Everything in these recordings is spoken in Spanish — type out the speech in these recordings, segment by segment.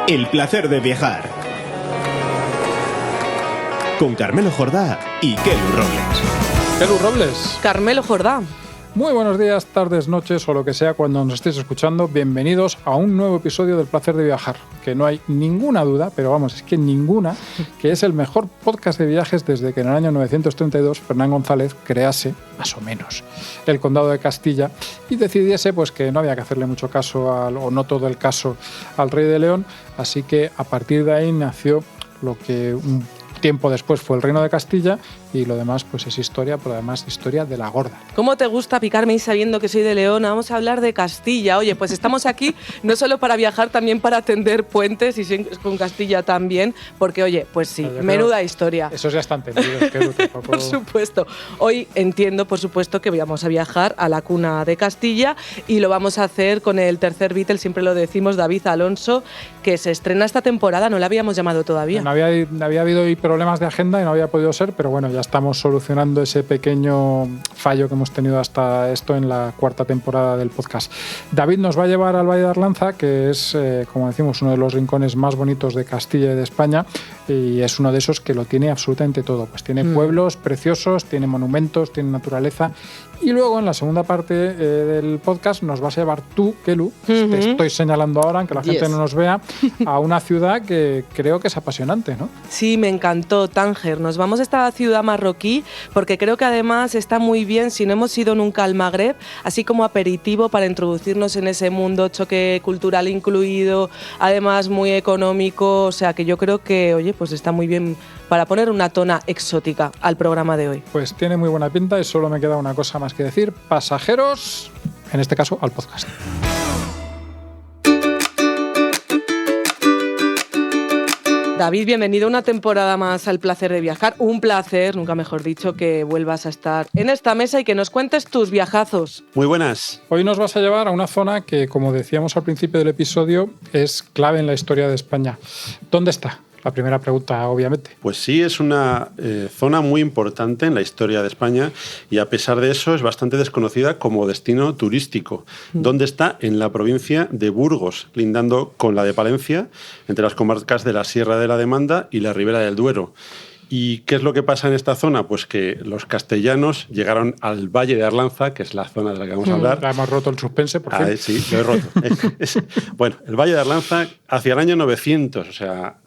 El placer de viajar. Con Carmelo Jordá y Kelu Robles. Kelu Robles. Carmelo Jordá. Muy buenos días, tardes, noches o lo que sea cuando nos estéis escuchando. Bienvenidos a un nuevo episodio del Placer de Viajar. Que no hay ninguna duda, pero vamos, es que ninguna, que es el mejor podcast de viajes desde que en el año 932 Fernán González crease, más o menos, el Condado de Castilla y decidiese pues que no había que hacerle mucho caso, o no todo el caso, al Rey de León. Así que a partir de ahí nació lo que un tiempo después fue el Reino de Castilla, y lo demás pues es historia, pero además historia de la gorda. ¿Cómo te gusta picarme y sabiendo que soy de León? Vamos a hablar de Castilla. Oye, pues estamos aquí no solo para viajar, también para tender puentes, y con Castilla también, porque oye, pues sí, menuda historia. Esos ya están entendidos, que tampoco... Por supuesto. Hoy entiendo, por supuesto, que vamos a viajar a la cuna de Castilla, y lo vamos a hacer con el tercer Beatle, siempre lo decimos, David Alonso, que se estrena esta temporada, no la habíamos llamado todavía. No había habido problemas de agenda y no había podido ser, pero bueno, ya estamos solucionando ese pequeño fallo que hemos tenido hasta esto en la cuarta temporada del podcast. David nos va a llevar al Valle de Arlanza, que es, como decimos, uno de los rincones más bonitos de Castilla y de España, y es uno de esos que lo tiene absolutamente todo. Pues tiene pueblos preciosos, tiene monumentos, tiene naturaleza. Y luego en la segunda parte del podcast nos vas a llevar tú, Kelu, te estoy señalando ahora, aunque la gente no nos vea, a una ciudad que creo que es apasionante, ¿no? Sí, me encantó, Tánger. Nos vamos a esta ciudad marroquí porque creo que además está muy bien, si no hemos ido nunca al Magreb, así como aperitivo para introducirnos en ese mundo, choque cultural incluido, además muy económico, o sea que yo creo que, oye, pues está muy bien para poner una tona exótica al programa de hoy. Pues tiene muy buena pinta y solo me queda una cosa más que decir. Pasajeros, en este caso, al podcast. David, bienvenido una temporada más al Placer de Viajar. Un placer, nunca mejor dicho, que vuelvas a estar en esta mesa y que nos cuentes tus viajazos. Muy buenas. Hoy nos vas a llevar a una zona que, como decíamos al principio del episodio, es clave en la historia de España. ¿Dónde está? La primera pregunta, obviamente. Pues sí, es una zona muy importante en la historia de España, y a pesar de eso es bastante desconocida como destino turístico. ¿Dónde está? En la provincia de Burgos, lindando con la de Palencia, entre las comarcas de la Sierra de la Demanda y la Ribera del Duero. ¿Y qué es lo que pasa en esta zona? Pues que los castellanos llegaron al Valle de Arlanza, que es la zona de la que vamos a hablar. Ya hemos roto el suspense, por fin. Sí, lo he roto. Bueno, el Valle de Arlanza hacia el año 900, o sea,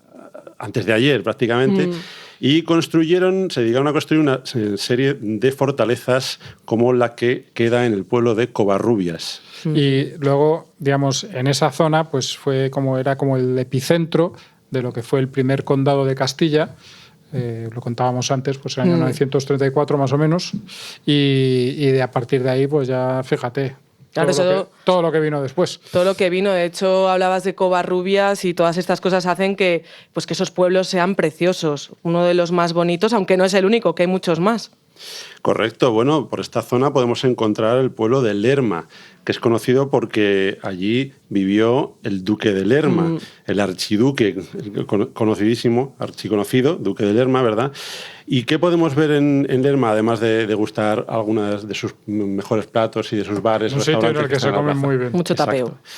antes de ayer prácticamente, y se dedicaron a construir una serie de fortalezas como la que queda en el pueblo de Covarrubias. Y luego, digamos, en esa zona pues era como el epicentro de lo que fue el primer condado de Castilla. Lo contábamos antes, pues en el año 934 más o menos, y a partir de ahí pues ya fíjate. Claro, todo lo que vino después. Todo lo que vino. De hecho, hablabas de Covarrubias y todas estas cosas hacen que esos pueblos sean preciosos. Uno de los más bonitos, aunque no es el único, que hay muchos más. Correcto. Bueno, por esta zona podemos encontrar el pueblo de Lerma, que es conocido porque allí vivió el duque de Lerma, el archiduque, el conocidísimo, archiconocido, duque de Lerma, ¿verdad? ¿Y qué podemos ver en Lerma, además de degustar algunas de sus mejores platos y de sus bares? Un sitio en el que se come muy bien. Mucho tapeo. Exacto.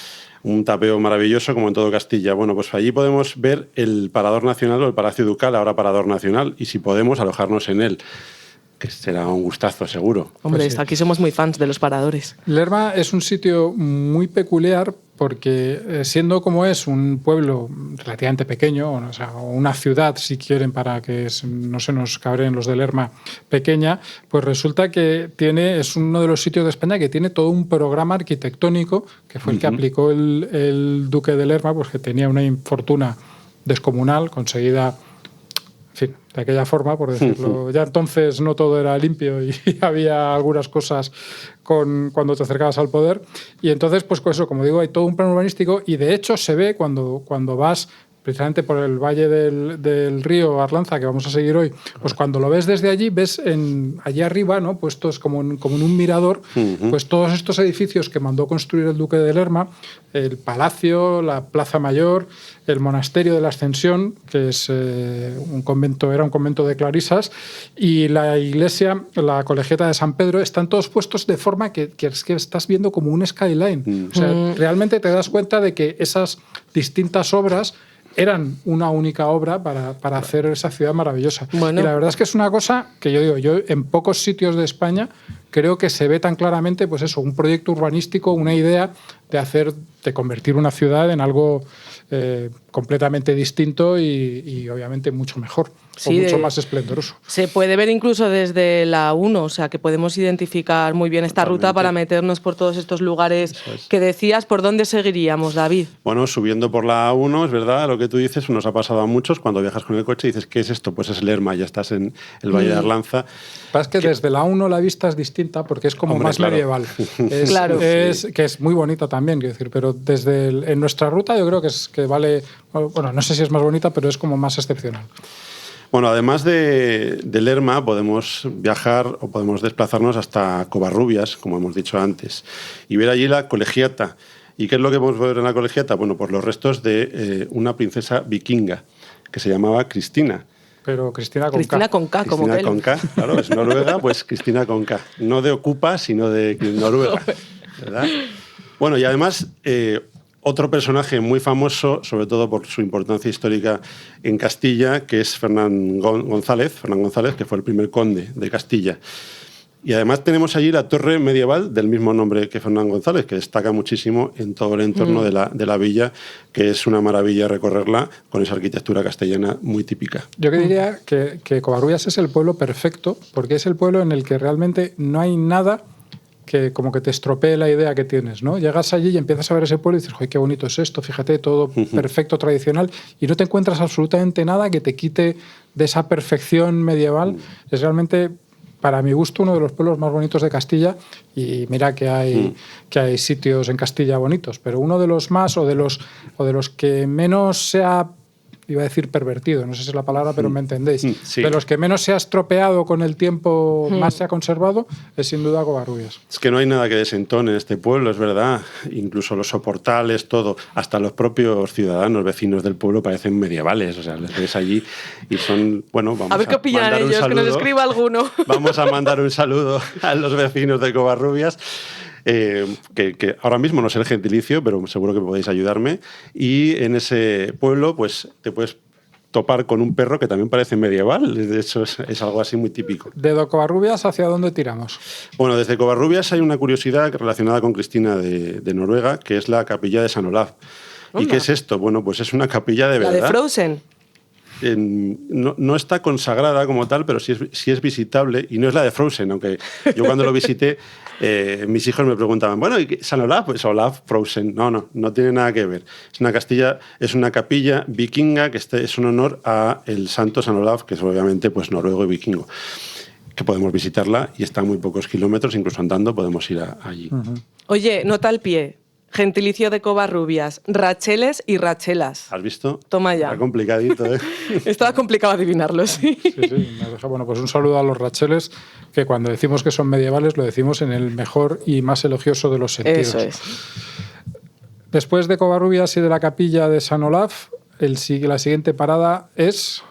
Un tapeo maravilloso, como en todo Castilla. Bueno, pues allí podemos ver el Parador Nacional o el Palacio Ducal, ahora Parador Nacional, y si podemos, alojarnos en él, que será un gustazo, seguro. Hombre, Pues sí. Aquí somos muy fans de los paradores. Lerma es un sitio muy peculiar porque, siendo como es un pueblo relativamente pequeño, o sea, una ciudad, si quieren, para que no se nos cabreen los de Lerma, pequeña, pues resulta que es uno de los sitios de España que tiene todo un programa arquitectónico, que fue el que aplicó el duque de Lerma, pues que tenía una fortuna descomunal, conseguida, en fin, de aquella forma, por decirlo. Ya entonces no todo era limpio y había algunas cosas cuando te acercabas al poder. Y entonces, pues eso, como digo, hay todo un plan urbanístico, y de hecho se ve cuando vas precisamente por el valle del río Arlanza, que vamos a seguir hoy, pues cuando lo ves desde allí, ves allí arriba, ¿no?, puestos como en un mirador, pues todos estos edificios que mandó construir el duque de Lerma, el palacio, la plaza mayor, el monasterio de la Ascensión, que es era un convento de clarisas, y la iglesia, la colegiata de San Pedro, están todos puestos de forma que estás viendo como un skyline. O sea, realmente te das cuenta de que esas distintas obras eran una única obra para hacer esa ciudad maravillosa. Bueno. Y la verdad es que es una cosa que yo en pocos sitios de España creo que se ve tan claramente, pues eso, un proyecto urbanístico, una idea de convertir una ciudad en algo completamente distinto y obviamente mucho mejor, o mucho más esplendoroso. Se puede ver incluso desde la 1, o sea que podemos identificar muy bien esta ruta para meternos por todos estos lugares que decías. ¿Por dónde seguiríamos, David? Bueno, subiendo por la A1, es verdad, lo que tú dices, nos ha pasado a muchos cuando viajas con el coche y dices, ¿qué es esto? Pues es Lerma, ya estás en el Valle de Arlanza. Es que desde la 1 la vista es distinta porque es como más medieval. Que es muy bonita también, quiero decir, pero en nuestra ruta yo creo que vale, bueno, no sé si es más bonita, pero es como más excepcional. Bueno, además de Lerma, podemos viajar o podemos desplazarnos hasta Covarrubias, como hemos dicho antes, y ver allí la Colegiata. ¿Y qué es lo que podemos ver en la Colegiata? Bueno, pues los restos de una princesa vikinga que se llamaba Cristina. Pero Cristina con Cristina K. con K, como Cristina él. con K, claro, es noruega, pues Cristina con K. No de Ocupa, sino de Noruega, ¿verdad? Bueno, y además, otro personaje muy famoso, sobre todo por su importancia histórica en Castilla, que es Fernán González, que fue el primer conde de Castilla. Y además tenemos allí la torre medieval del mismo nombre que Fernán González, que destaca muchísimo en todo el entorno de la villa, que es una maravilla recorrerla con esa arquitectura castellana muy típica. Yo diría que Covarrubias es el pueblo perfecto, porque es el pueblo en el que realmente no hay nada que como que te estropee la idea que tienes, ¿no? Llegas allí y empiezas a ver ese pueblo y dices, ¡ay, qué bonito es esto! Fíjate, todo perfecto, tradicional, y no te encuentras absolutamente nada que te quite de esa perfección medieval. Es realmente, para mi gusto, uno de los pueblos más bonitos de Castilla, y mira que hay sitios en Castilla bonitos, pero uno de los más o de los que menos se ha, iba a decir pervertido, no sé si es la palabra, pero me entendéis, Sí. de los que menos se ha estropeado con el tiempo, más se ha conservado, es sin duda Covarrubias. Es que no hay nada que desentone en este pueblo, es verdad. Incluso los soportales, todo, hasta los propios ciudadanos, vecinos del pueblo, parecen medievales. O sea, les ves allí y son, bueno, vamos A ver qué opinan ellos, que nos escriba alguno. Vamos a mandar un saludo a los vecinos de Covarrubias. Que ahora mismo no sé el gentilicio, pero seguro que podéis ayudarme. Y en ese pueblo, pues te puedes topar con un perro que también parece medieval. De hecho, es algo así muy típico. ¿De Covarrubias hacia dónde tiramos? Bueno, desde Covarrubias hay una curiosidad relacionada con Cristina de Noruega, que es la capilla de San Olaf. ¿Y qué es esto? Bueno, pues es una capilla de verdad. La de Frozen. No está consagrada como tal, pero sí es visitable, y no es la de Frozen, aunque yo cuando lo visité, mis hijos me preguntaban, bueno, ¿y San Olaf? Pues Olaf, Frozen. No tiene nada que ver. Es una capilla vikinga que es un honor a el santo San Olaf, que es obviamente pues noruego y vikingo, que podemos visitarla y está a muy pocos kilómetros, incluso andando podemos ir allí. Oye, nota al pie. Gentilicio de Covarrubias, racheles y rachelas. ¿Has visto? Toma ya. Está complicadito, ¿eh? Estaba complicado adivinarlo, sí. Sí, me deja. Bueno, pues un saludo a los racheles, que cuando decimos que son medievales lo decimos en el mejor y más elogioso de los sentidos. Eso es. Después de Covarrubias y de la capilla de San Olaf, la siguiente parada es...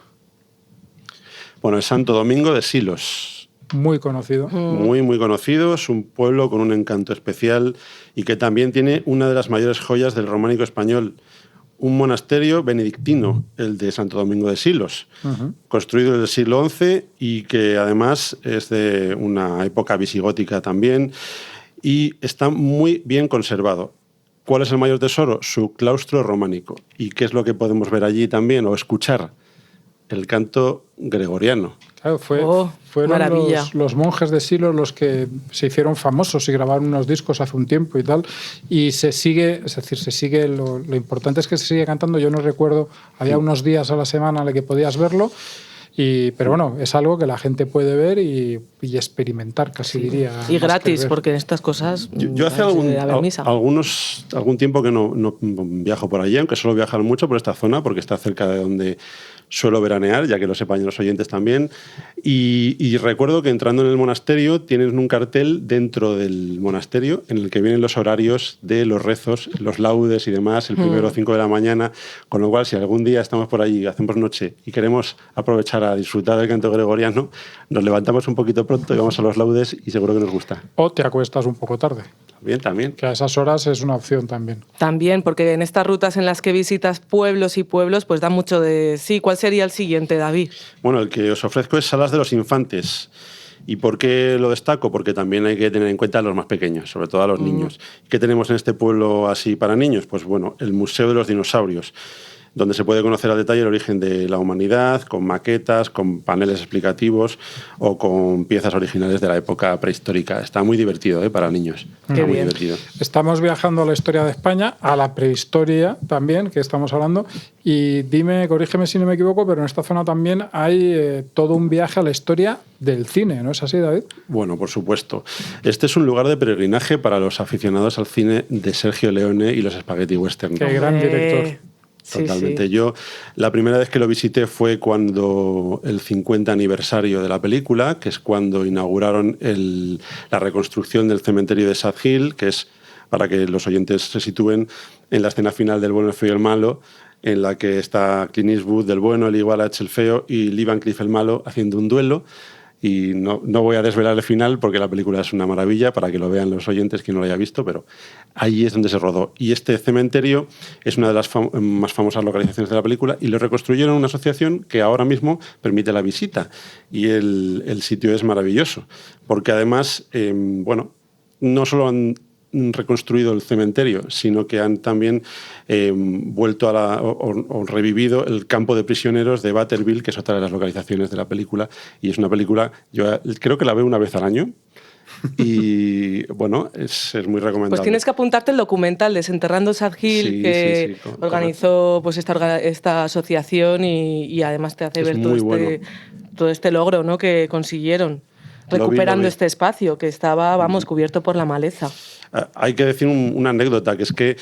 Bueno, es Santo Domingo de Silos. Muy conocido. Muy, muy conocido. Es un pueblo con un encanto especial y que también tiene una de las mayores joyas del románico español. Un monasterio benedictino, el de Santo Domingo de Silos, construido en el siglo XI y que además es de una época visigótica también y está muy bien conservado. ¿Cuál es el mayor tesoro? Su claustro románico. ¿Y qué es lo que podemos ver allí también o escuchar? El canto gregoriano. Claro, fueron los monjes de Silos los que se hicieron famosos y grabaron unos discos hace un tiempo y tal. Y se sigue, lo importante es que se sigue cantando. Yo no recuerdo, había unos días a la semana en los que podías verlo. Pero bueno, es algo que la gente puede ver y experimentar, casi diría. Y gratis, porque en estas cosas. Yo hace algún tiempo que no viajo por allí, aunque suelo viajar mucho por esta zona, porque está cerca de donde suelo veranear, ya que lo sepan los oyentes también. Y recuerdo que entrando en el monasterio tienen un cartel dentro del monasterio en el que vienen los horarios de los rezos, los laudes y demás, el primero a 5 de la mañana, con lo cual si algún día estamos por allí, hacemos noche y queremos aprovechar a disfrutar del canto gregoriano, nos levantamos un poquito pronto y vamos a los laudes y seguro que nos gusta. O te acuestas un poco tarde. bien, también. Que a esas horas es una opción también. También, porque en estas rutas en las que visitas pueblos y pueblos, pues da mucho de sí. ¿Cuál sería el siguiente, David? Bueno, el que os ofrezco es Salas de los Infantes. ¿Y por qué lo destaco? Porque también hay que tener en cuenta a los más pequeños, sobre todo a los niños. ¿Qué tenemos en este pueblo así para niños? Pues bueno, el Museo de los Dinosaurios, donde se puede conocer al detalle el origen de la humanidad, con maquetas, con paneles explicativos o con piezas originales de la época prehistórica. Está muy divertido, para niños. Qué Muy bien. divertido. Estamos viajando a la historia de España, a la prehistoria también, que estamos hablando. Y dime, corrígeme si no me equivoco, pero en esta zona también hay todo un viaje a la historia del cine, ¿no es así, David? Bueno, por supuesto. Este es un lugar de peregrinaje para los aficionados al cine de Sergio Leone y los spaghetti western. Qué gran director. Sí, Totalmente. sí. Yo la primera vez que lo visité fue cuando el 50 aniversario de la película, que es cuando inauguraron la reconstrucción del cementerio de Sad Hill, que es, para que los oyentes se sitúen, en la escena final del Bueno, el feo y el malo, en la que está Clint Eastwood del bueno, el Igualach el feo y Lee Van Cleef el malo haciendo un duelo. Y no voy a desvelar el final porque la película es una maravilla para que lo vean los oyentes, quien no lo haya visto, pero ahí es donde se rodó. Y este cementerio es una de las más famosas localizaciones de la película y lo reconstruyeron una asociación que ahora mismo permite la visita. Y el sitio es maravilloso, porque además, no solo han reconstruido el cementerio, sino que han también vuelto o revivido el campo de prisioneros de Butterville, que es otra de las localizaciones de la película, y es una película, yo creo que la veo una vez al año, y bueno, es muy recomendable. Pues tienes que apuntarte el documental Desenterrando Sad Hill, que organizó pues esta asociación y además te hace Es ver muy todo este logro, ¿no?, que consiguieron recuperando este espacio que estaba, cubierto por la maleza. Hay que decir una anécdota, que es que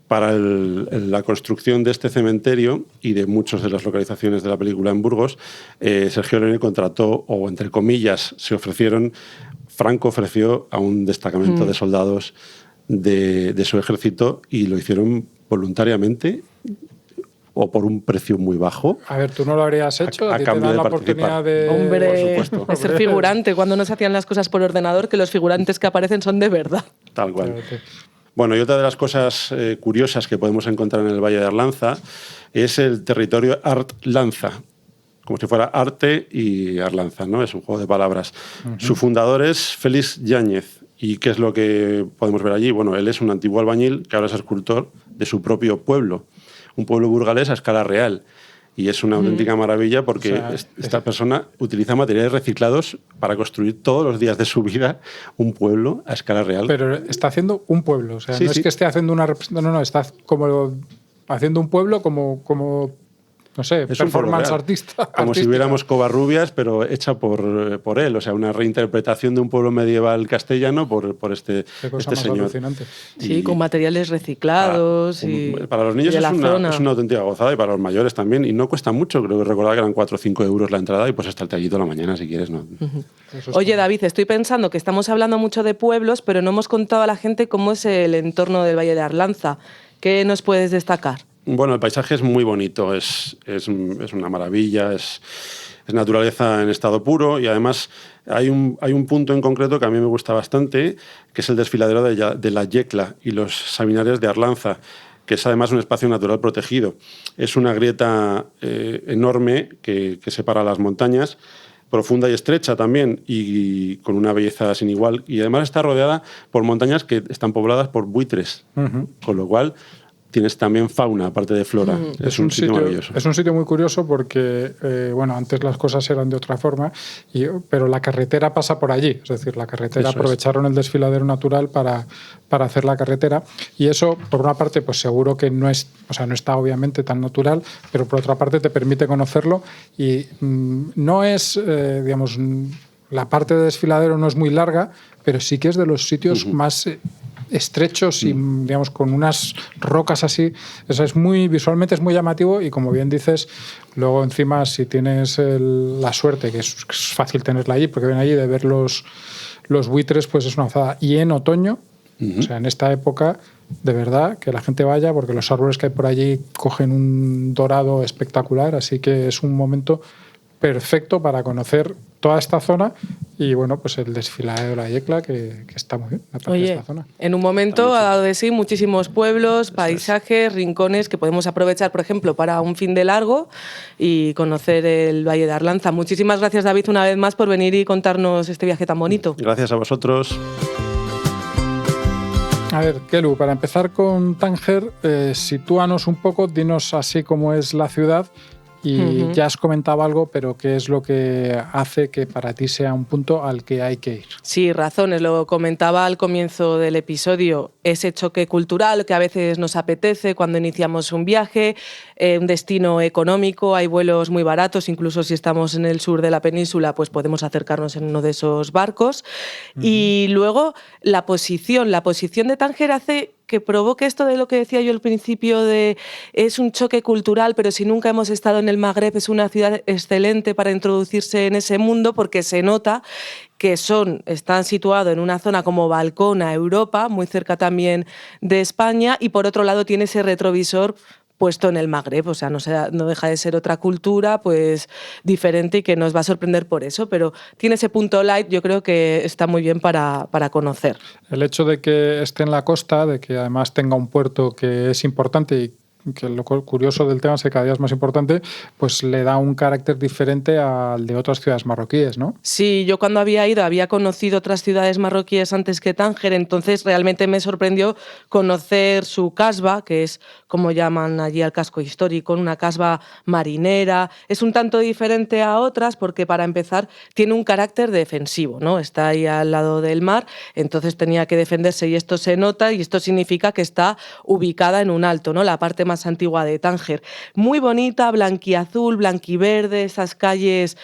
para la construcción de este cementerio y de muchas de las localizaciones de la película en Burgos, Sergio Leone contrató, o entre comillas, Franco ofreció a un destacamento de soldados de su ejército y lo hicieron voluntariamente o por un precio muy bajo. A ver, ¿tú no lo habrías hecho? A ti cambio te dan de la participar. oportunidad de... Hombre, por supuesto. de ser figurante. Cuando no se hacían las cosas por ordenador, que los figurantes que aparecen son de verdad. Tal cual. Bueno, y otra de las cosas curiosas que podemos encontrar en el Valle de Arlanza es el territorio Arlanza, como si fuera arte y Arlanza, ¿no? Es un juego de palabras. Su fundador es Félix Yáñez. ¿Y qué es lo que podemos ver allí? Bueno, él es un antiguo albañil que ahora es escultor de su propio pueblo, un pueblo burgalés a escala real. Y es una auténtica maravilla porque esta persona utiliza materiales reciclados para construir todos los días de su vida un pueblo a escala real. Pero está haciendo un pueblo, o sea, Sí, no sí. es que esté haciendo una representación, no, está como haciendo un pueblo como no sé, Es un pueblo performance real. artista. Como si viéramos Covarrubias, pero hecha por él. O sea, una reinterpretación de un pueblo medieval castellano por este Qué cosa más señor. alucinante. Sí, con materiales reciclados. Para los niños de la zona. es una auténtica gozada y para los mayores también. Y no cuesta mucho, creo que recordar que eran 4 o 5 euros la entrada y pues hasta el tallito a la mañana si quieres. ¿No? Oye, David, estoy pensando que estamos hablando mucho de pueblos, pero no hemos contado a la gente cómo es el entorno del Valle de Arlanza. ¿Qué nos puedes destacar? Bueno, el paisaje es muy bonito, es una maravilla, es naturaleza en estado puro y además hay un punto en concreto que a mí me gusta bastante, que es el desfiladero de la Yecla y los Sabinares de Arlanza, que es además un espacio natural protegido. Es una grieta enorme que separa las montañas, profunda y estrecha también, y con una belleza sin igual. Y además está rodeada por montañas que están pobladas por buitres, con lo cual tienes también fauna, aparte de flora. Es un sitio maravilloso. Es un sitio muy curioso porque, antes las cosas eran de otra forma, pero la carretera pasa por allí. Es decir, la carretera aprovecharon el desfiladero natural para hacer la carretera. Y eso, por una parte, pues seguro que no está obviamente tan natural, pero por otra parte te permite conocerlo. Y no es, la parte de desfiladero no es muy larga, pero sí que es de los sitios más estrechos y digamos con unas rocas así. Eso es visualmente es muy llamativo y como bien dices, luego encima si tienes la suerte, que es fácil tenerla allí, porque ven allí de ver los buitres, pues es una gozada. Y en otoño, o sea, en esta época, de verdad, que la gente vaya, porque los árboles que hay por allí cogen un dorado espectacular, así que es un momento perfecto para conocer toda esta zona y bueno, pues el desfiladero de la Yecla, que está muy bien, la parte de esta zona. En un momento ha dado de sí muchísimos pueblos, paisajes, rincones que podemos aprovechar, por ejemplo, para un fin de largo y conocer el Valle de Arlanza. Muchísimas gracias, David, una vez más por venir y contarnos este viaje tan bonito. Gracias a vosotros. A ver, Kelu, para empezar con Tánger, sitúanos un poco, dinos así cómo es la ciudad. Y ya has comentado algo, pero ¿qué es lo que hace que para ti sea un punto al que hay que ir? Sí, razones. Lo comentaba al comienzo del episodio. Ese choque cultural que a veces nos apetece cuando iniciamos un viaje, un destino económico, hay vuelos muy baratos, incluso si estamos en el sur de la península, pues podemos acercarnos en uno de esos barcos. Y luego la posición de Tánger hace que provoque esto de lo que decía yo al principio de es un choque cultural, pero si nunca hemos estado en el Magreb es una ciudad excelente para introducirse en ese mundo porque se nota que están situados en una zona como balcón a Europa, muy cerca también de España, y por otro lado tiene ese retrovisor puesto en el Magreb, o sea, no deja de ser otra cultura pues diferente y que nos va a sorprender por eso, pero tiene ese punto light, yo creo que está muy bien para conocer. El hecho de que esté en la costa, de que además tenga un puerto que es importante y que lo curioso del tema es que cada día es más importante, pues le da un carácter diferente al de otras ciudades marroquíes, ¿no? Sí, yo cuando había ido había conocido otras ciudades marroquíes antes que Tánger, entonces realmente me sorprendió conocer su casba, que es como llaman allí al casco histórico, una casba marinera. Es un tanto diferente a otras porque para empezar tiene un carácter defensivo, ¿no? Está ahí al lado del mar, entonces tenía que defenderse y esto se nota y esto significa que está ubicada en un alto, ¿no? La parte más antigua de Tánger. Muy bonita, blanquiazul, blanquiverde, esas calles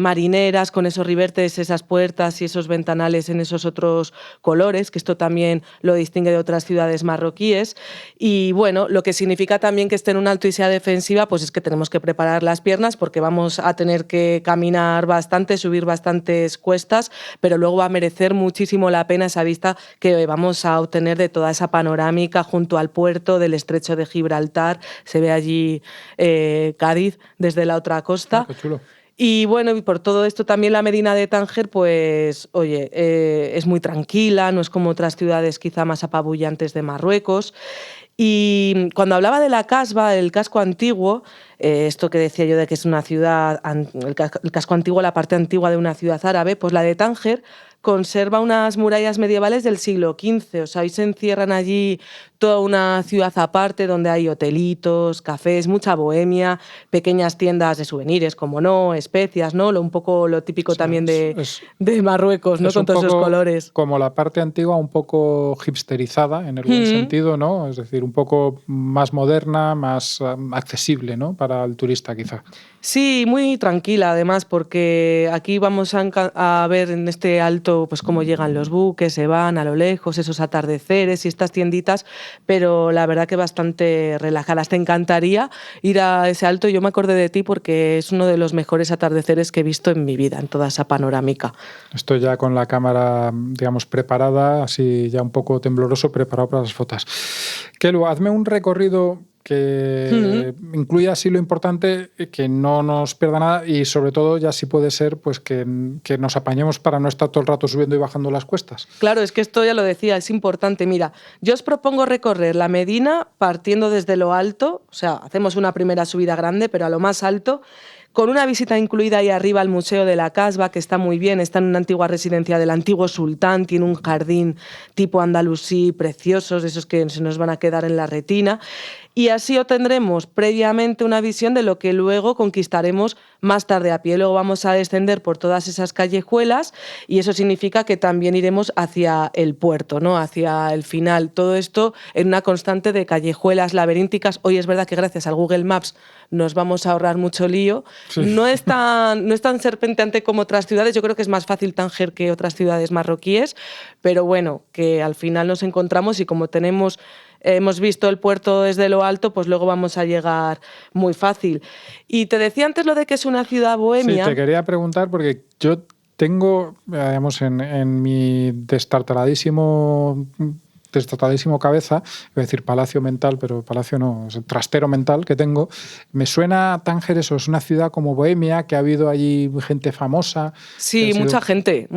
marineras con esos ribertes, esas puertas y esos ventanales en esos otros colores, que esto también lo distingue de otras ciudades marroquíes. Y bueno, lo que significa también que esté en un alto y sea defensiva, pues es que tenemos que preparar las piernas porque vamos a tener que caminar bastante, subir bastantes cuestas, pero luego va a merecer muchísimo la pena esa vista que vamos a obtener de toda esa panorámica junto al puerto del estrecho de Gibraltar. Se ve allí Cádiz desde la otra costa. Ah, qué chulo. Y bueno, y por todo esto también la Medina de Tánger, pues, oye, es muy tranquila, no es como otras ciudades quizá más apabullantes de Marruecos. Y cuando hablaba de la casba, el casco antiguo, esto que decía yo de que es una ciudad, el casco antiguo, la parte antigua de una ciudad árabe, pues la de Tánger conserva unas murallas medievales del siglo XV. O sea, hoy se encierran allí toda una ciudad aparte donde hay hotelitos, cafés, mucha bohemia, pequeñas tiendas de souvenirs, como no, especias, ¿no? Un poco lo típico también de Marruecos, ¿no? Con todos esos colores. Como la parte antigua, un poco hipsterizada en el buen sentido, ¿no? Es decir, un poco más moderna, más accesible, ¿no? Para el turista, quizá. Sí, muy tranquila además, porque aquí vamos a ver en este alto pues cómo llegan los buques, se van a lo lejos, esos atardeceres y estas tienditas, pero la verdad que bastante relajadas. Te encantaría ir a ese alto. Yo me acordé de ti porque es uno de los mejores atardeceres que he visto en mi vida, en toda esa panorámica. Estoy ya con la cámara, digamos, preparada, así ya un poco tembloroso, preparado para las fotos. Kelu, hazme un recorrido que incluya así lo importante, que no nos pierda nada y sobre todo ya sí puede ser pues que nos apañemos para no estar todo el rato subiendo y bajando las cuestas. Claro, es que esto ya lo decía, es importante. Mira, yo os propongo recorrer la Medina partiendo desde lo alto, o sea, hacemos una primera subida grande, pero a lo más alto, con una visita incluida ahí arriba al Museo de la Casba, que está muy bien, está en una antigua residencia del antiguo sultán, tiene un jardín tipo andalusí preciosos, esos que se nos van a quedar en la retina. Y así obtendremos previamente una visión de lo que luego conquistaremos más tarde a pie. Luego vamos a descender por todas esas callejuelas y eso significa que también iremos hacia el puerto, ¿no? Hacia el final. Todo esto en una constante de callejuelas laberínticas. Hoy es verdad que gracias al Google Maps nos vamos a ahorrar mucho lío. Sí. No es tan serpenteante como otras ciudades. Yo creo que es más fácil Tánger que otras ciudades marroquíes, pero bueno, que al final nos encontramos y como hemos visto el puerto desde lo alto, pues luego vamos a llegar muy fácil. Y te decía antes lo de que es una ciudad bohemia. Sí, te quería preguntar porque yo tengo, digamos, en mi destartaladísimo destotadísimo cabeza, voy a decir palacio mental, pero palacio no, es el trastero mental que tengo, me suena Tánger eso, es una ciudad como Bohemia, que ha habido allí gente famosa. Sí, mucha gente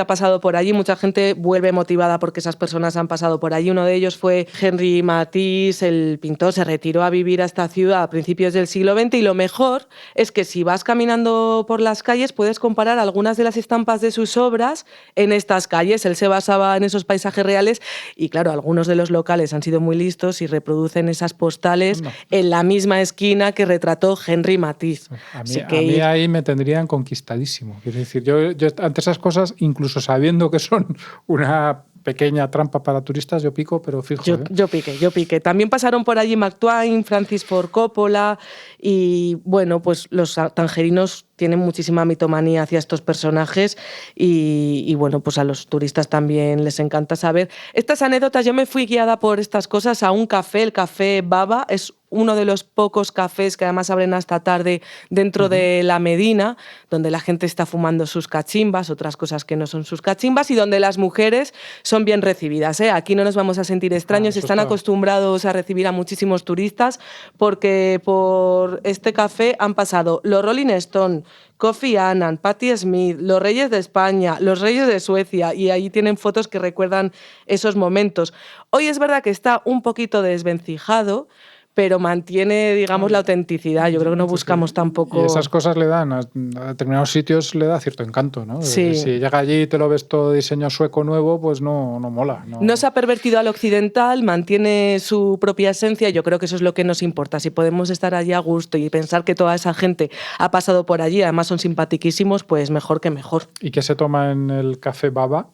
ha pasado por allí, mucha gente vuelve motivada porque esas personas han pasado por allí. Uno de ellos fue Henri Matisse, el pintor, se retiró a vivir a esta ciudad a principios del siglo XX y lo mejor es que si vas caminando por las calles puedes comparar algunas de las estampas de sus obras en estas calles. Él se basaba en esos paisajes reales y claro, algunos de los locales han sido muy listos y reproducen esas postales en la misma esquina que retrató Henri Matisse. A mí ahí me tendrían conquistadísimo. Quiero decir, yo ante esas cosas, incluso sabiendo que son una pequeña trampa para turistas, yo pico, pero fijo. Yo piqué. También pasaron por allí Mark Twain, Francis Ford Coppola y bueno, pues los tangerinos tienen muchísima mitomanía hacia estos personajes y bueno, pues a los turistas también les encanta saber. Estas anécdotas, yo me fui guiada por estas cosas a un café, el Café Baba, es uno de los pocos cafés que además abren hasta tarde dentro de la Medina, donde la gente está fumando sus cachimbas, otras cosas que no son sus cachimbas, y donde las mujeres son bien recibidas, ¿eh? Aquí no nos vamos a sentir extraños, están acostumbrados a recibir a muchísimos turistas, porque por este café han pasado los Rolling Stones, Kofi Annan, Patti Smith, los reyes de España, los reyes de Suecia, y ahí tienen fotos que recuerdan esos momentos. Hoy es verdad que está un poquito desvencijado, pero mantiene, digamos, la autenticidad. Yo creo que no buscamos tampoco... Y esas cosas le dan, a determinados sitios le da cierto encanto, ¿no? Sí. Si llega allí y te lo ves todo diseño sueco nuevo, pues no mola. No se ha pervertido al occidental, mantiene su propia esencia. Yo creo que eso es lo que nos importa. Si podemos estar allí a gusto y pensar que toda esa gente ha pasado por allí, además son simpatiquísimos, pues mejor que mejor. ¿Y qué se toma en el Café Baba?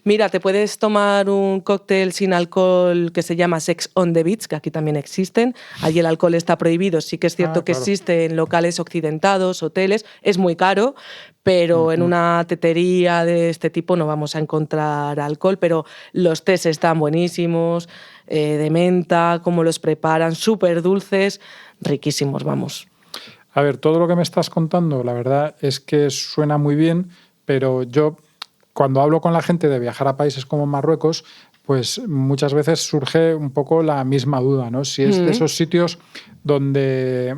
Mira, te puedes tomar un cóctel sin alcohol que se llama Sex on the Beach, que aquí también existen. Allí el alcohol está prohibido. Sí que es cierto que existe en locales occidentados, hoteles. Es muy caro, pero en una tetería de este tipo no vamos a encontrar alcohol. Pero los tés están buenísimos, de menta, cómo los preparan, súper dulces, riquísimos, vamos. A ver, todo lo que me estás contando, la verdad es que suena muy bien, pero yo... Cuando hablo con la gente de viajar a países como Marruecos, pues muchas veces surge un poco la misma duda, ¿no? Si es de esos sitios donde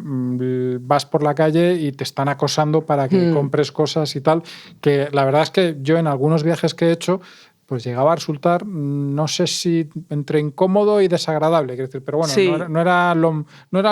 vas por la calle y te están acosando para que compres cosas y tal, que la verdad es que yo en algunos viajes que he hecho, pues llegaba a resultar, no sé si entre incómodo y desagradable, quiero decir, pero bueno, sí. no era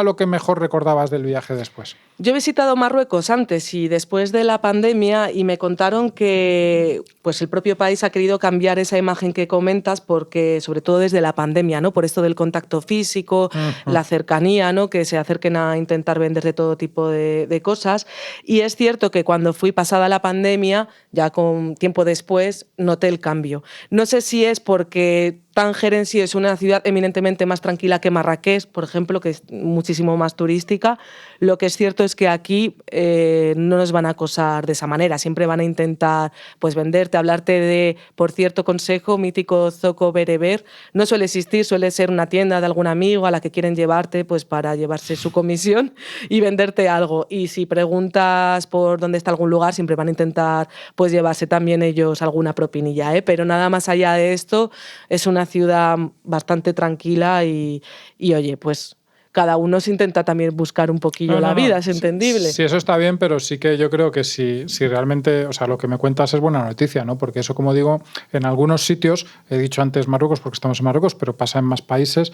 lo que mejor recordabas del viaje después. Yo he visitado Marruecos antes y después de la pandemia y me contaron que pues el propio país ha querido cambiar esa imagen que comentas porque, sobre todo desde la pandemia, ¿no? Por esto del contacto físico, la cercanía, ¿no? Que se acerquen a intentar vender de todo tipo de cosas. Y es cierto que cuando fui pasada la pandemia, ya con tiempo después, noté el cambio. No sé si es porque Tánger en sí es una ciudad eminentemente más tranquila que Marrakech, por ejemplo, que es muchísimo más turística. Lo que es cierto es que aquí no nos van a acosar de esa manera. Siempre van a intentar pues, venderte, hablarte de, por cierto consejo, mítico zoco bereber. No suele existir, suele ser una tienda de algún amigo a la que quieren llevarte pues, para llevarse su comisión y venderte algo. Y si preguntas por dónde está algún lugar, siempre van a intentar pues, llevarse también ellos alguna propinilla, ¿eh? Pero nada más allá de esto, es una ciudad bastante tranquila y oye, pues cada uno se intenta también buscar un poquillo la vida, es entendible. Sí, eso está bien, pero sí que yo creo que si realmente, o sea, lo que me cuentas es buena noticia, ¿no? Porque eso, como digo, en algunos sitios, he dicho antes Marruecos porque estamos en Marruecos, pero pasa en más países,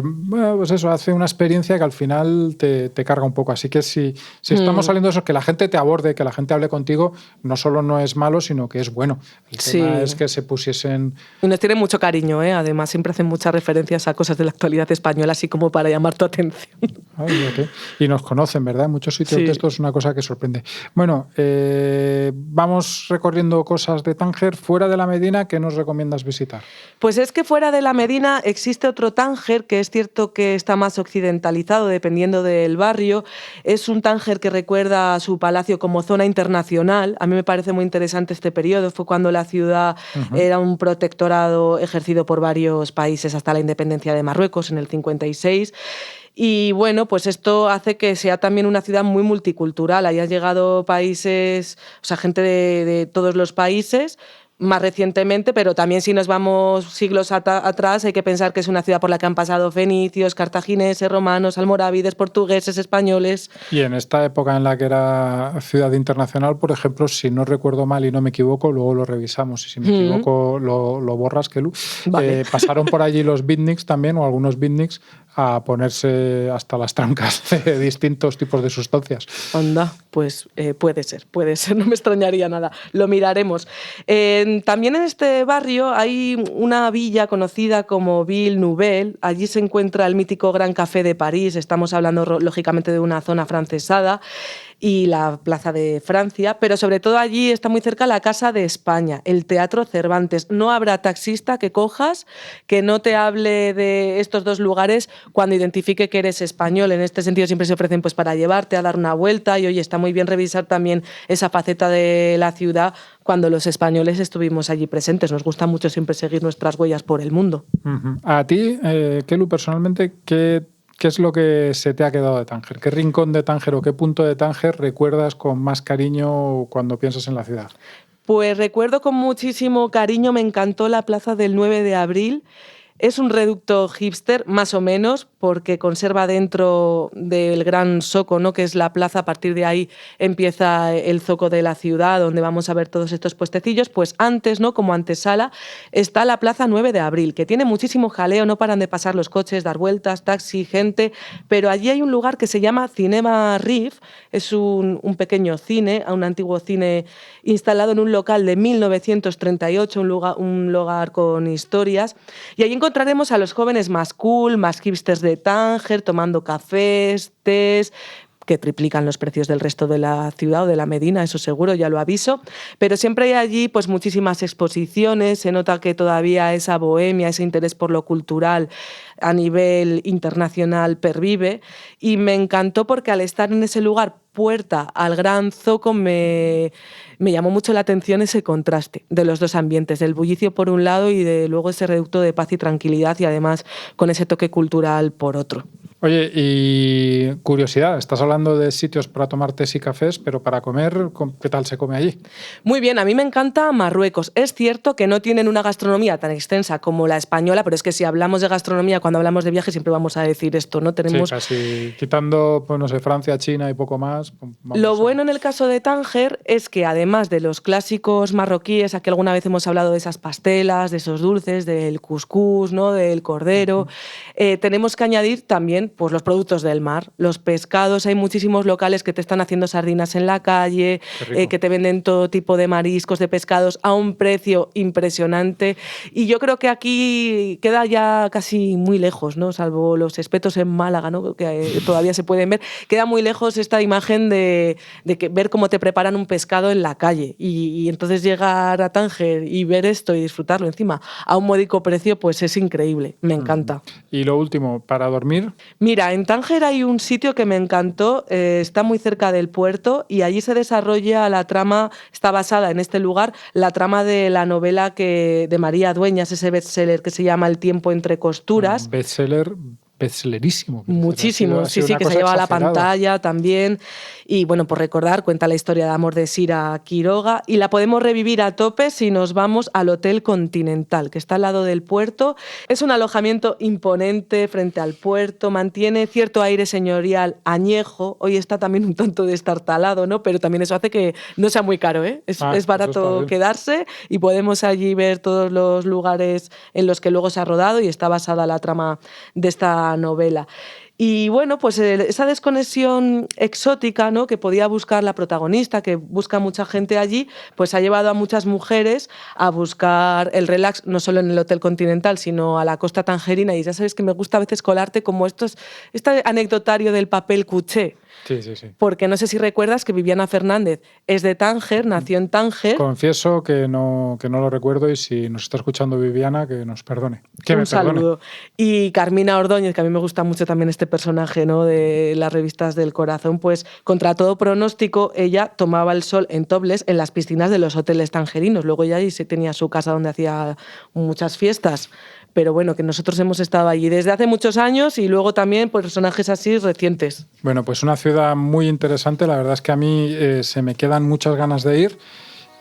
bueno, pues eso hace una experiencia que al final te carga un poco. Así que si estamos saliendo de eso, que la gente te aborde, que la gente hable contigo, no solo no es malo, sino que es bueno. El tema es que se pusiesen... Y nos tienen mucho cariño, ¿eh? Además, siempre hacen muchas referencias a cosas de la actualidad española, así como para llamar tu atención. Ay, okay. Y nos conocen, ¿verdad? En muchos sitios de esto es una cosa que sorprende. Bueno, vamos recorriendo cosas de Tánger. Fuera de la Medina, ¿qué nos recomiendas visitar? Pues es que fuera de la Medina existe otro Tánger, que es cierto que está más occidentalizado dependiendo del barrio. Es un Tánger que recuerda a su palacio como zona internacional. A mí me parece muy interesante este periodo. Fue cuando la ciudad era un protectorado ejercido por varios países hasta la independencia de Marruecos en el 56. Y bueno, pues esto hace que sea también una ciudad muy multicultural. Ahí han llegado países, o sea, gente de todos los países, más recientemente, pero también si nos vamos siglos atrás hay que pensar que es una ciudad por la que han pasado fenicios, cartagineses, romanos, almorávides, portugueses, españoles. Y en esta época en la que era ciudad internacional, por ejemplo, si no recuerdo mal y no me equivoco, luego lo revisamos, y si me equivoco lo borras, Kelu. Vale. Pasaron por allí los beatniks también, o algunos beatniks, a ponerse hasta las trancas de distintos tipos de sustancias. Anda, pues puede ser, no me extrañaría nada, lo miraremos. También en este barrio hay una villa conocida como Ville Nouvelle, allí se encuentra el mítico Gran Café de París, estamos hablando lógicamente de una zona francesada, y la Plaza de Francia, pero sobre todo allí está muy cerca la Casa de España, el Teatro Cervantes. No habrá taxista que cojas que no te hable de estos dos lugares cuando identifique que eres español. En este sentido siempre se ofrecen pues para llevarte a dar una vuelta y oye, está muy bien revisar también esa faceta de la ciudad cuando los españoles estuvimos allí presentes. Nos gusta mucho siempre seguir nuestras huellas por el mundo. A ti, Kelu, personalmente, ¿qué es lo que se te ha quedado de Tánger? ¿Qué rincón de Tánger o qué punto de Tánger recuerdas con más cariño cuando piensas en la ciudad? Pues recuerdo con muchísimo cariño, me encantó la plaza del 9 de abril. Es un reducto hipster, más o menos, porque conserva dentro del gran zoco, ¿no?, que es la plaza. A partir de ahí empieza el zoco de la ciudad, donde vamos a ver todos estos puestecillos. Pues antes, ¿no?, como antesala, está la plaza 9 de abril, que tiene muchísimo jaleo, no paran de pasar los coches, dar vueltas, taxi, gente, pero allí hay un lugar que se llama Cinema Riff, es un pequeño cine, un antiguo cine instalado en un local de 1938, un lugar con historias, y ahí encontraremos a los jóvenes más cool, más hipsters de Tánger, tomando cafés, tés, que triplican los precios del resto de la ciudad o de la Medina, eso seguro, ya lo aviso. Pero siempre hay allí pues muchísimas exposiciones, se nota que todavía esa bohemia, ese interés por lo cultural a nivel internacional pervive, y me encantó porque al estar en ese lugar, puerta al Gran Zoco, me llamó mucho la atención ese contraste de los dos ambientes, del bullicio por un lado y de luego ese reducto de paz y tranquilidad, y además con ese toque cultural por otro. Oye, y curiosidad, estás hablando de sitios para tomar tés y cafés, pero para comer, ¿qué tal se come allí? Muy bien, a mí me encanta Marruecos. Es cierto que no tienen una gastronomía tan extensa como la española, pero es que si hablamos de gastronomía, cuando hablamos de viajes, siempre vamos a decir esto, ¿no? Tenemos... Sí, casi quitando, pues no sé, Francia, China y poco más. Lo bueno en el caso de Tánger es que además de los clásicos marroquíes, aquí alguna vez hemos hablado de esas pastelas, de esos dulces, del cuscús, ¿no?, del cordero, tenemos que añadir también pues los productos del mar, los pescados. Hay muchísimos locales que te están haciendo sardinas en la calle, que te venden todo tipo de mariscos, de pescados a un precio impresionante, y yo creo que aquí queda ya casi muy lejos, ¿no?, salvo los espetos en Málaga, ¿no?, que todavía se pueden ver, queda muy lejos esta imagen de que ver cómo te preparan un pescado en la calle, y entonces llegar a Tánger y ver esto y disfrutarlo encima a un módico precio, pues es increíble, me encanta. Y lo último, ¿para dormir? Mira, en Tánger hay un sitio que me encantó, está muy cerca del puerto, y allí se desarrolla la trama, está basada en este lugar, la trama de la novela de María Dueñas, ese bestseller que se llama El tiempo entre costuras. Bestsellerísimo. Muchísimo, sí, que se lleva a la pantalla también. Y bueno, por recordar, cuenta la historia de amor de Sira Quiroga, y la podemos revivir a tope si nos vamos al Hotel Continental, que está al lado del puerto. Es un alojamiento imponente frente al puerto, mantiene cierto aire señorial añejo. Hoy está también un tanto destartalado, ¿no?, pero también eso hace que no sea muy caro, ¿eh? Es barato quedarse, y podemos allí ver todos los lugares en los que luego se ha rodado y está basada la trama de esta novela. Y bueno, pues esa desconexión exótica, ¿no?, que podía buscar la protagonista, que busca mucha gente allí, pues ha llevado a muchas mujeres a buscar el relax, no solo en el Hotel Continental, sino a la costa tangerina. Y ya sabes que me gusta a veces colarte como este anecdotario del papel cuché. Sí. Porque no sé si recuerdas que Viviana Fernández es de Tánger, nació en Tánger. Confieso que no lo recuerdo, y si nos está escuchando Viviana, que nos perdone. Un saludo. Y Carmina Ordóñez, que a mí me gusta mucho también este personaje, ¿no?, de las revistas del corazón, pues contra todo pronóstico ella tomaba el sol en topless en las piscinas de los hoteles tangerinos. Luego ya allí tenía su casa donde hacía muchas fiestas. Pero bueno, que nosotros hemos estado allí desde hace muchos años, y luego también personajes así recientes. Bueno, pues una ciudad muy interesante. La verdad es que a mí se me quedan muchas ganas de ir.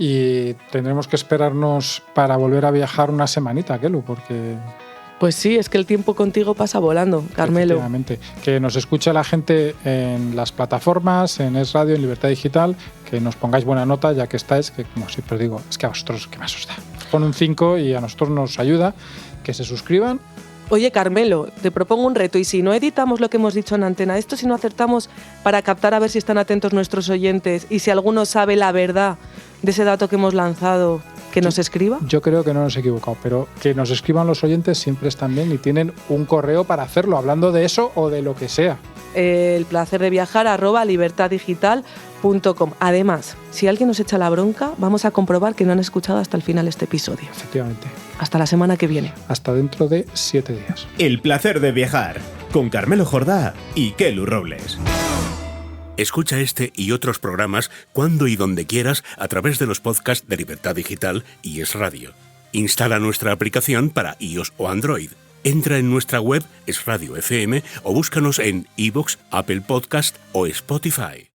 y tendremos que esperarnos para volver a viajar una semanita, Kelu, porque... Pues sí, es que el tiempo contigo pasa volando, Carmelo. Efectivamente. Que nos escuche la gente en las plataformas, en Es Radio, en Libertad Digital, que nos pongáis buena nota, ya que estáis, que como siempre os digo, es que a vosotros, ¿qué más os da? Pon un 5 y a nosotros nos ayuda, que se suscriban. Oye, Carmelo, te propongo un reto, y si no editamos lo que hemos dicho en antena, esto si no acertamos para captar a ver si están atentos nuestros oyentes y si alguno sabe la verdad de ese dato que hemos lanzado, que nos escriba. Yo creo que no nos he equivocado, pero que nos escriban los oyentes siempre están bien y tienen un correo para hacerlo, hablando de eso o de lo que sea. El placer de viajar @libertaddigital.com. Además, si alguien nos echa la bronca, vamos a comprobar que no han escuchado hasta el final este episodio. Efectivamente. Hasta la semana que viene. Hasta dentro de 7 días. El placer de viajar con Carmelo Jordá y Kelu Robles. Escucha este y otros programas cuando y donde quieras a través de los podcasts de Libertad Digital y Es Radio. Instala nuestra aplicación para iOS o Android. Entra en nuestra web Es Radio FM o búscanos en iVoox, Apple Podcast o Spotify.